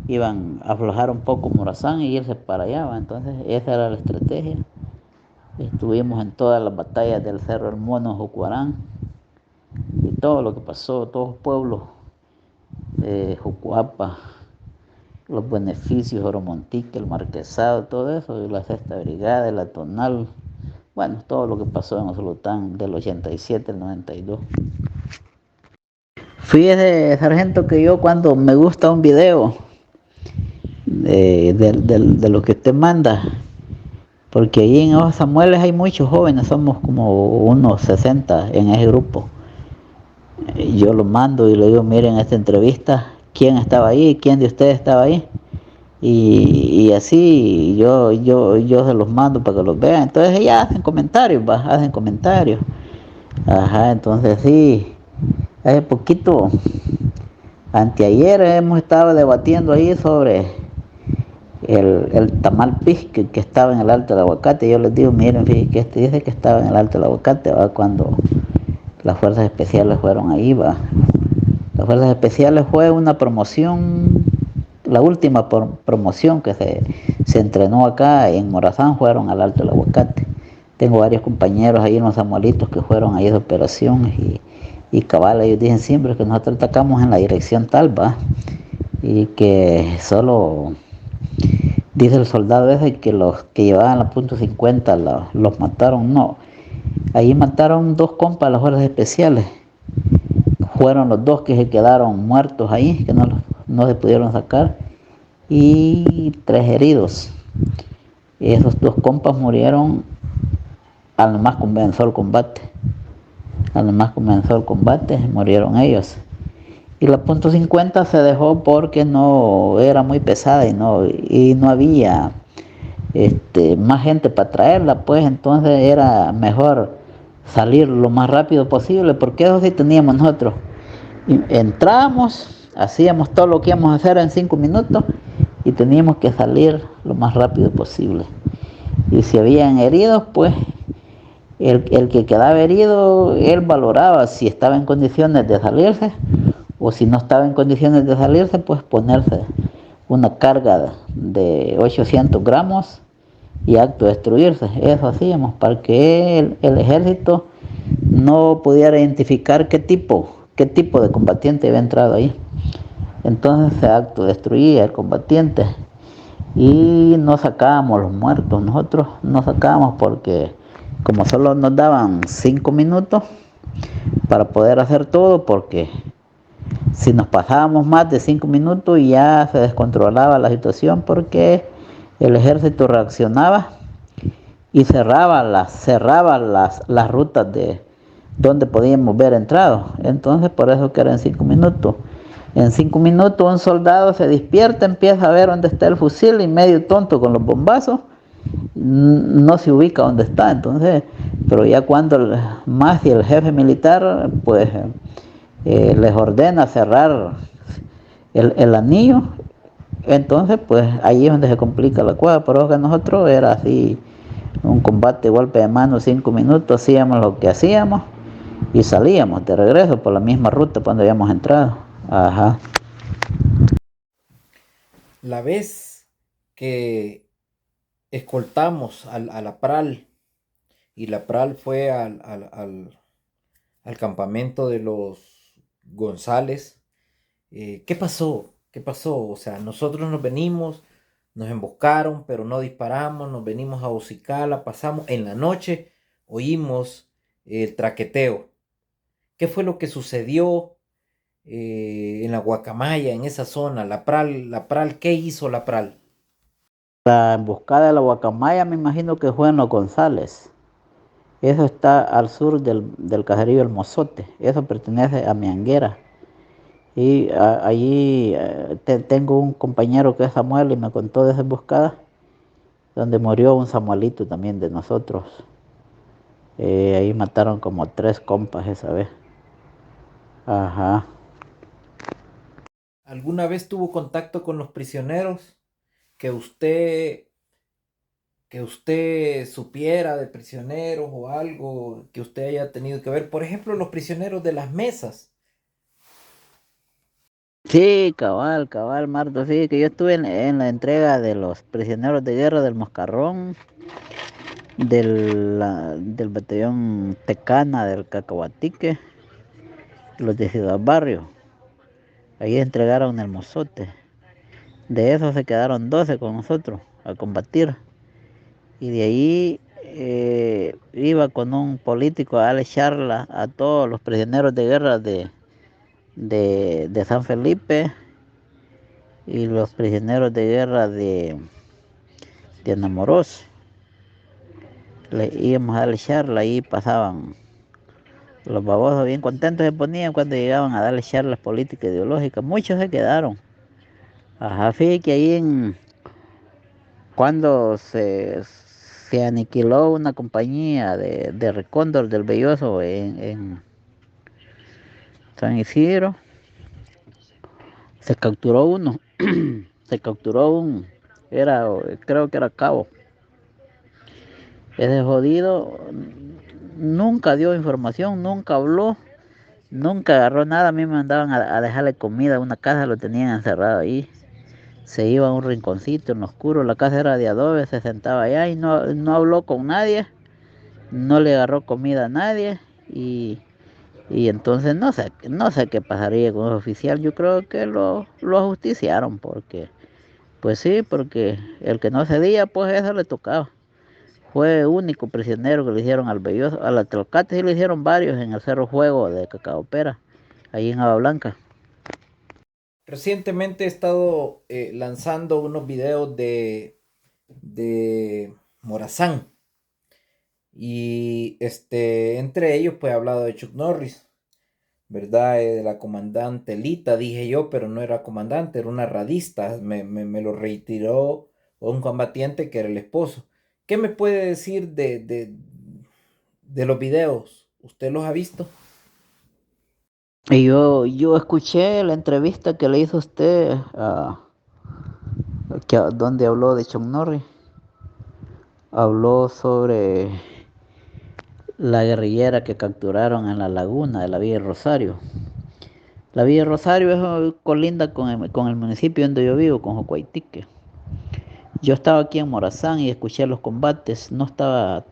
iban a aflojar un poco Morazán y irse para allá, ¿va? Entonces, esa era la estrategia. Estuvimos en todas las batallas del Cerro El Mono, Jucuarán, y todo lo que pasó, todos los pueblos, Jucuapa, los beneficios, Oromontique, el Marquesado, todo eso, y la Sexta Brigada, la Tonal, bueno, todo lo que pasó en Usulután del 87 al 92. Fíjese, sargento, que yo cuando me gusta un video de lo que usted manda, porque ahí en Ojos Samueles hay muchos jóvenes, somos como unos 60 en ese grupo. Yo lo mando y le digo, miren esta entrevista, quién estaba ahí, quién de ustedes estaba ahí. Y así yo se los mando para que los vean. Entonces ellas hacen comentarios, hacen comentarios. Ajá, entonces sí, hace poquito, anteayer hemos estado debatiendo ahí sobre el tamal pisque que estaba en el Alto del Aguacate. Yo les digo, miren, fíjense que este dice que estaba en el Alto del Aguacate, ¿va? Cuando las fuerzas especiales fueron ahí, va. Las fuerzas especiales fue una promoción, la última promoción que se entrenó acá en Morazán, fueron al Alto del Aguacate. Tengo varios compañeros ahí en los Samuelitos que fueron ahí de operaciones y cabal, ellos dicen siempre que nosotros atacamos en la dirección tal, va, y que solo dice el soldado ese que los que llevaban la .50 los mataron. No, ahí mataron dos compas de las fuerzas especiales, fueron los dos que se quedaron muertos ahí, que no se pudieron sacar, y 3 heridos. Y esos dos compas murieron al más comenzó el combate. Al más comenzó el combate, murieron ellos. Y la .50 se dejó porque no era muy pesada y no había más gente para traerla, pues entonces era mejor salir lo más rápido posible, porque eso sí teníamos nosotros. Entrábamos, hacíamos todo lo que íbamos a hacer en 5 minutos y teníamos que salir lo más rápido posible. Y si habían heridos, pues el que quedaba herido, él valoraba si estaba en condiciones de salirse, o si no estaba en condiciones de salirse, pues ponerse una carga de 800 gramos y acto de destruirse. Eso hacíamos para que el ejército no pudiera identificar qué tipo de combatiente había entrado ahí. Entonces se acto destruía el combatiente y no sacábamos los muertos. Nosotros no sacábamos porque como solo nos daban 5 minutos para poder hacer todo, porque si nos pasábamos más de 5 minutos ya se descontrolaba la situación, porque el ejército reaccionaba y cerraba las rutas de donde podíamos ver entrado. Entonces por eso que era en 5 minutos. En 5 minutos un soldado se despierta, empieza a ver dónde está el fusil y medio tonto con los bombazos no se ubica donde está. Entonces, pero ya cuando más y el jefe militar pues les ordena cerrar el anillo, entonces pues ahí es donde se complica la cosa. Pero que nosotros era así un combate golpe de mano, 5 minutos, hacíamos lo que hacíamos y salíamos de regreso por la misma ruta por donde habíamos entrado. Ajá. La vez que escoltamos a la Pral y la Pral fue al campamento de los González, ¿qué pasó? ¿Qué pasó? O sea, nosotros nos venimos, nos emboscaron, pero no disparamos, nos venimos a Ocicala, pasamos en la noche, oímos el traqueteo. ¿Qué fue lo que sucedió? en la Guacamaya, en esa zona, la Pral, ¿qué hizo la Pral? La emboscada de la Guacamaya me imagino que fue en los González. Eso está al sur del caserío El Mozote. Eso pertenece a Mianguera. Y allí tengo un compañero que es Samuel y me contó de esa emboscada, donde murió un Samuelito también de nosotros. Ahí mataron como 3 compas esa vez. Ajá. ¿Alguna vez tuvo contacto con los prisioneros que usted que usted supiera de prisioneros o algo que usted haya tenido que ver? Por ejemplo, los prisioneros de las mesas. Sí, cabal, Marto, sí, que yo estuve en la entrega de los prisioneros de guerra del Moscarrón, del batallón Tecana del Cacahuatique, los de Ciudad Barrio. Ahí entregaron el mozote. De esos se quedaron 12 con nosotros a combatir. Y de ahí iba con un político a darle charla a todos los prisioneros de guerra de San Felipe y los prisioneros de guerra de Anamorós. Le íbamos a darle charla, ahí pasaban los babosos bien contentos se ponían cuando llegaban a darle charlas políticas e ideológicas. Muchos se quedaron. Ajá, fíjate que ahí cuando se aniquiló una compañía de Recóndor del Belloso en San Isidro, se capturó uno, se capturó era, creo que era cabo. Ese jodido nunca dio información, nunca habló, nunca agarró nada. A mí me mandaban a dejarle comida a una casa, lo tenían encerrado ahí. Se iba a un rinconcito en lo oscuro, la casa era de adobe, se sentaba allá y no habló con nadie, no le agarró comida a nadie y entonces no sé qué pasaría con ese oficial. Yo creo que lo ajusticiaron porque, pues sí, porque el que no cedía, pues eso le tocaba. Fue el único prisionero que le hicieron al Belloso, a la Telcate sí le hicieron varios en el Cerro Fuego de Cacaopera, ahí en Agua Blanca. Recientemente he estado lanzando unos videos de Morazán y entre ellos pues he hablado de Chuck Norris, ¿verdad? De la comandante Lita, dije yo, pero no era comandante, era una radista, me lo retiró un combatiente que era el esposo. ¿Qué me puede decir de los videos? ¿Usted los ha visto? Y yo escuché la entrevista que le hizo usted, donde habló de Chuck Norris. Habló sobre la guerrillera que capturaron en la laguna de la Villa Rosario. La Villa Rosario es colinda con el municipio donde yo vivo, con Jocuaitique. Yo estaba aquí en Morazán y escuché los combates. No estaba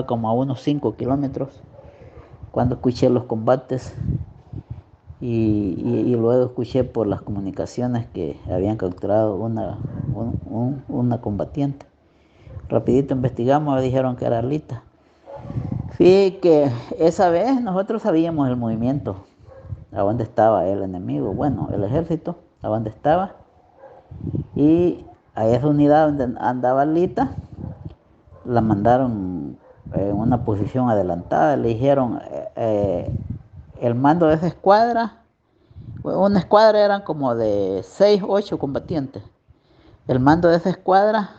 como a unos 5 kilómetros cuando escuché los combates y luego escuché por las comunicaciones que habían capturado una combatiente. Rapidito investigamos, me dijeron que era Arlita. Fíjate que esa vez nosotros sabíamos el movimiento, a dónde estaba el enemigo, bueno, el ejército, a dónde estaba. Y a esa unidad donde andaba Arlita, la mandaron en una posición adelantada. Le dijeron, el mando de esa escuadra, una escuadra eran como de 6, 8 combatientes. El mando de esa escuadra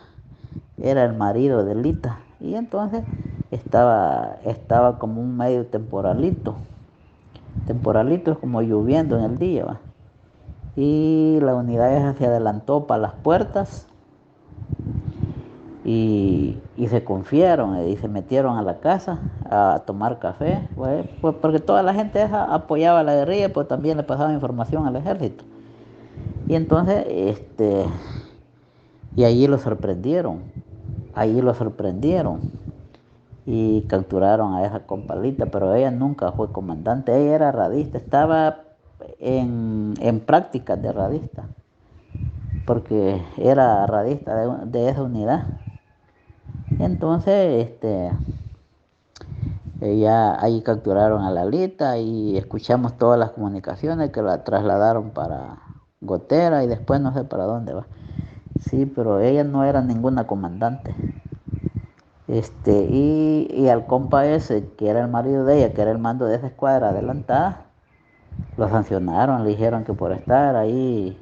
era el marido de Lita. Y entonces estaba como un medio temporalito. Temporalito es como lloviendo en el día, ¿va? Y la unidad esa se adelantó para las puertas y se confiaron y se metieron a la casa a tomar café, pues porque toda la gente esa apoyaba a la guerrilla, pues también le pasaba información al ejército. Y entonces, y allí lo sorprendieron y capturaron a esa compalita, pero ella nunca fue comandante, ella era radista, estaba en prácticas de radista, porque era radista de esa unidad. Entonces, Ya ahí capturaron a Lalita y escuchamos todas las comunicaciones que la trasladaron para Gotera y después no sé para dónde va. Sí, pero ella no era ninguna comandante. Y al compa ese, que era el marido de ella, que era el mando de esa escuadra adelantada, lo sancionaron, le dijeron que por estar ahí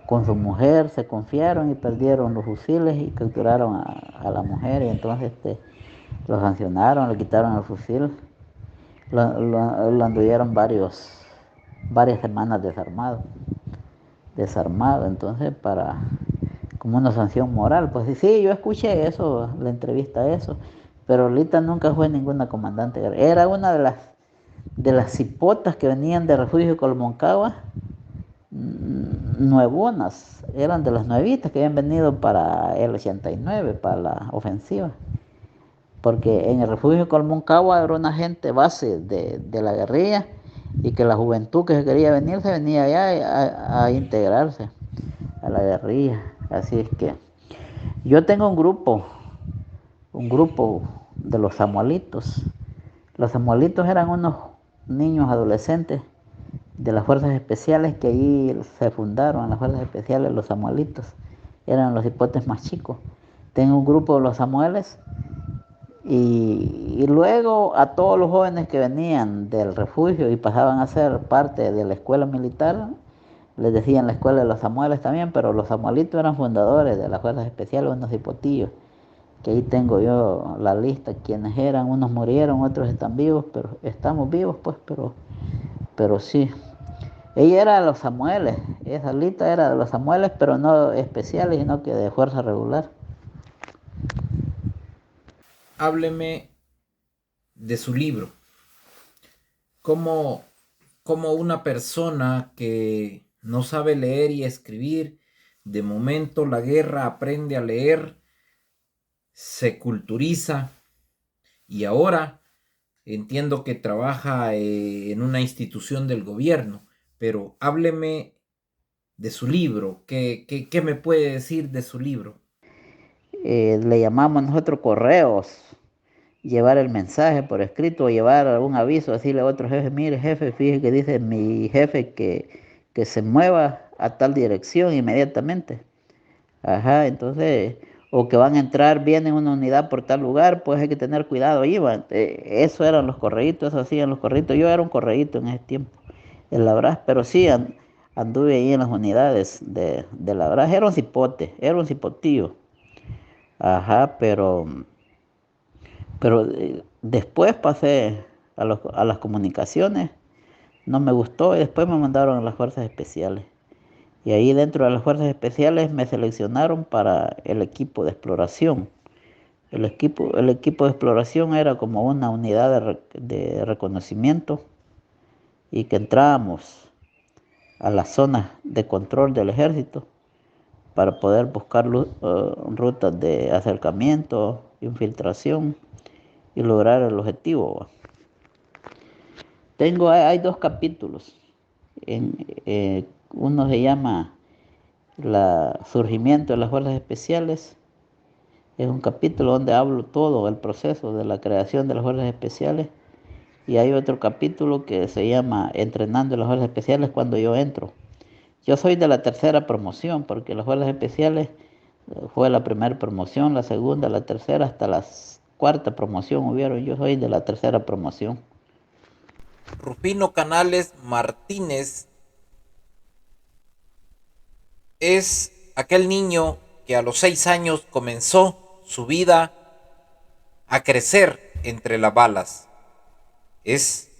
con su mujer se confiaron y perdieron los fusiles y capturaron a la mujer y entonces lo sancionaron, le quitaron el fusil, lo anduvieron varias semanas desarmado, entonces como una sanción moral, pues sí, yo escuché eso, la entrevista eso, pero ahorita nunca fue ninguna comandante, era una de las cipotas que venían de Refugio Colmoncagua, nuevonas, eran de las nuevitas que habían venido para el 89, para la ofensiva. Porque en el refugio Colmoncagua era una gente base de la guerrilla y que la juventud que se quería venir se venía allá a integrarse a la guerrilla. Así es que yo tengo un grupo de los Samuelitos. Los Samuelitos eran unos niños adolescentes de las fuerzas especiales que allí se fundaron, las fuerzas especiales, los Samuelitos. Eran los hipotes más chicos. Tengo un grupo de los Samueles. Y luego a todos los jóvenes que venían del refugio y pasaban a ser parte de la escuela militar, les decían la escuela de los Samueles también, pero los Samuelitos eran fundadores de las fuerzas especiales, unos hipotillos, que ahí tengo yo la lista, quienes eran, unos murieron, otros están vivos, pero estamos vivos pues, pero sí. Ella era de los Samueles, esa lista era de los Samueles, pero no especiales, sino que de fuerza regular. Hábleme de su libro. ¿Cómo una persona que no sabe leer y escribir, de momento la guerra aprende a leer, se culturiza y ahora entiendo que trabaja en una institución del gobierno, pero hábleme de su libro? ¿Qué me puede decir de su libro? Le llamamos nosotros correos, llevar el mensaje por escrito o llevar algún aviso, decirle a otro jefe, mire jefe, fíjese que dice mi jefe que se mueva a tal dirección inmediatamente. Ajá, entonces, o que van a entrar, vienen una unidad por tal lugar, pues hay que tener cuidado, iban. Eso eran los correitos, eso hacían los correitos. Yo era un correíto en ese tiempo, en la Brás, pero sí anduve ahí en las unidades de la Brás. Era un cipote, era un cipotillo. Ajá, pero después pasé a las comunicaciones, no me gustó y después me mandaron a las fuerzas especiales. Y ahí dentro de las fuerzas especiales me seleccionaron para el equipo de exploración. El equipo de exploración era como una unidad de reconocimiento y que entrábamos a las zonas de control del ejército para poder buscar rutas de acercamiento, infiltración y lograr el objetivo. Hay dos capítulos. Uno se llama Surgimiento de las Fuerzas Especiales. Es un capítulo donde hablo todo el proceso de la creación de las Fuerzas Especiales. Y hay otro capítulo que se llama Entrenando las Fuerzas Especiales cuando yo entro. Yo soy de la tercera promoción, porque las Fuerzas Especiales fue la primera promoción, la segunda, la tercera, hasta la cuarta promoción hubieron. Yo soy de la tercera promoción. Rufino Canales Martínez es aquel niño que a los 6 años comenzó su vida a crecer entre las balas. Es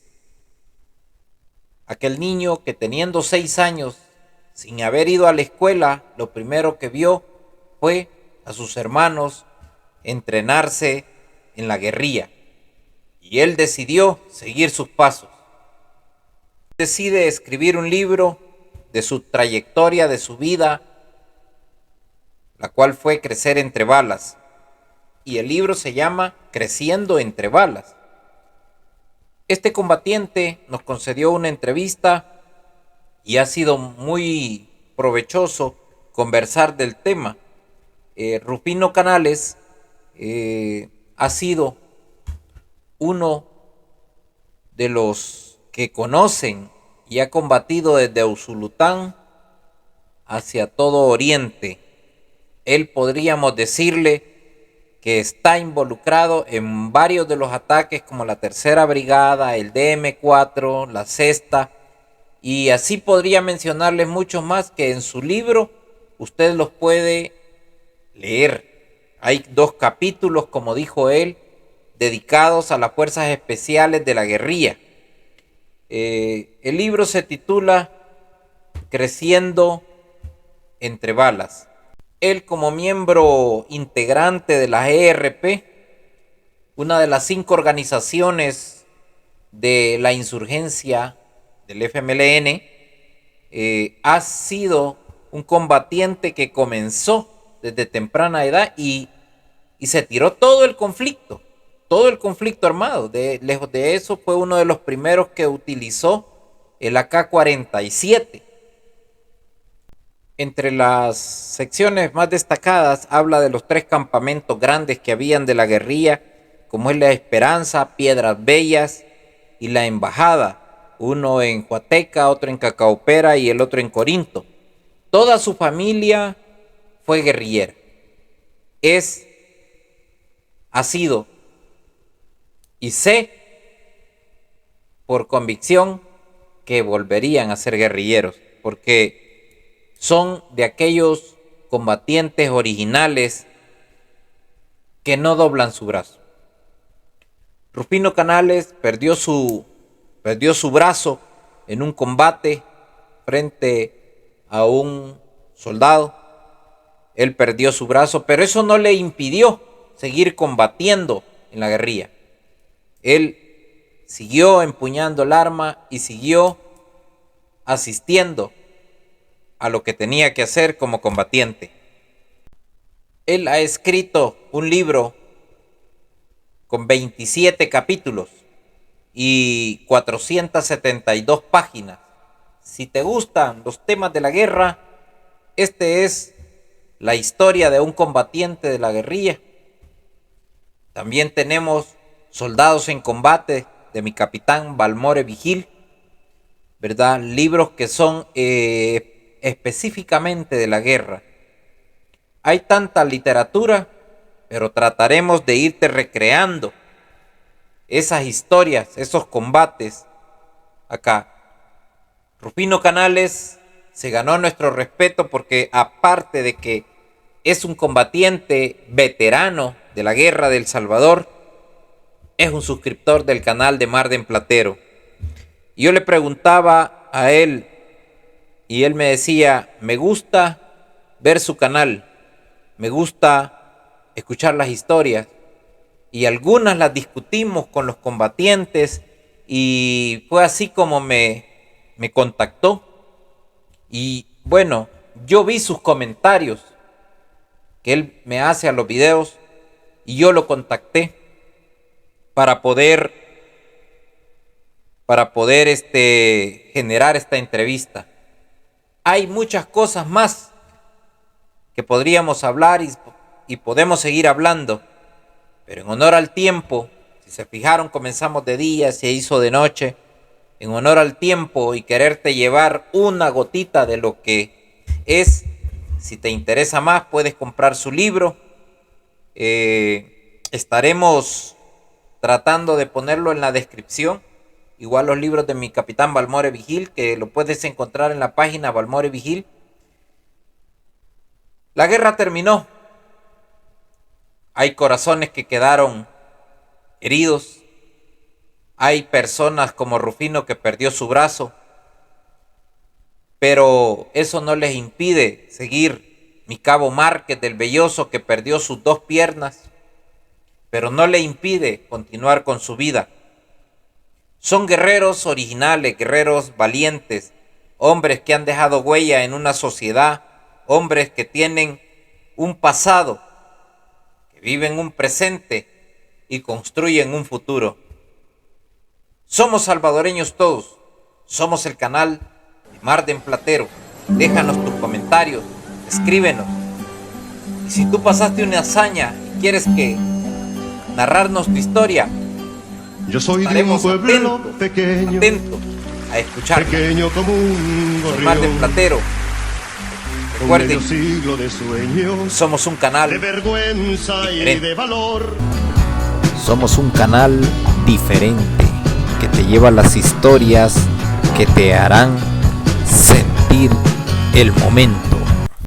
aquel niño que teniendo 6 años, sin haber ido a la escuela, lo primero que vio fue a sus hermanos entrenarse en la guerrilla. Y él decidió seguir sus pasos. Decide escribir un libro de su trayectoria, de su vida, la cual fue Crecer entre balas. Y el libro se llama Creciendo entre balas. Este combatiente nos concedió una entrevista y ha sido muy provechoso conversar del tema. Rufino Canales ha sido uno de los que conocen y ha combatido desde Usulután hacia todo Oriente. Él, podríamos decirle que está involucrado en varios de los ataques, como la Tercera Brigada, el DM4, la Sexta, y así podría mencionarles muchos más que en su libro usted los puede leer. Hay 2 capítulos, como dijo él, dedicados a las fuerzas especiales de la guerrilla. El libro se titula Creciendo entre balas. Él, como miembro integrante de la ERP, una de las 5 organizaciones de la insurgencia del FMLN, ha sido un combatiente que comenzó desde temprana edad y se tiró todo el conflicto armado. Lejos de eso, fue uno de los primeros que utilizó el AK-47. Entre las secciones más destacadas habla de los 3 campamentos grandes que habían de la guerrilla, como es La Esperanza, Piedras Bellas y La Embajada, uno en Huateca, otro en Cacaopera y el otro en Corinto. Toda su familia fue guerrillera. Ha sido, y sé por convicción que volverían a ser guerrilleros, porque son de aquellos combatientes originales que no doblan su brazo. Rufino Canales perdió su brazo en un combate frente a un soldado. Él perdió su brazo, pero eso no le impidió seguir combatiendo en la guerrilla. Él siguió empuñando el arma y siguió asistiendo a lo que tenía que hacer como combatiente. Él ha escrito un libro con 27 capítulos y 472 páginas. Si te gustan los temas de la guerra, este es la historia de un combatiente de la guerrilla. También tenemos Soldados en Combate, de mi capitán Balmore Vigil, ¿verdad? Libros que son específicamente de la guerra. Hay tanta literatura, pero trataremos de irte recreando esas historias, esos combates acá. Rufino Canales se ganó nuestro respeto porque, aparte de que es un combatiente veterano de la guerra de El Salvador, es un suscriptor del canal de Marden Platero. Y yo le preguntaba a él y él me decía: me gusta ver su canal, me gusta escuchar las historias, y algunas las discutimos con los combatientes, y fue así como me contactó. Y bueno, yo vi sus comentarios que él me hace a los videos y yo lo contacté para poder generar esta entrevista. Hay muchas cosas más que podríamos hablar y podemos seguir hablando, pero en honor al tiempo, si se fijaron, comenzamos de día, se hizo de noche. En honor al tiempo y quererte llevar una gotita de lo que es, si te interesa más, puedes comprar su libro. Estaremos tratando de ponerlo en la descripción. Igual los libros de mi capitán Balmore Vigil, que lo puedes encontrar en la página Balmore Vigil. La guerra terminó. Hay corazones que quedaron heridos. Hay personas como Rufino que perdió su brazo, pero eso no les impide seguir. Mi cabo Márquez del Belloso, que perdió sus 2 piernas, pero no le impide continuar con su vida. Son guerreros originales, guerreros valientes, hombres que han dejado huella en una sociedad, hombres que tienen un pasado, que viven un presente y construyen un futuro. Somos salvadoreños todos, somos el canal de Marden Platero. Déjanos tus comentarios, escríbenos. Y si tú pasaste una hazaña y quieres que narrarnos tu historia. Yo soy de un Estaremos pueblo pequeño, atentos a escuchar. pequeño como un Soy Mar del gorrión, Platero. con medio Recuerden, siglo de sueños, somos un canal de vergüenza y diferente. de valor. Somos un canal diferente que te lleva las historias que te harán sentir el momento.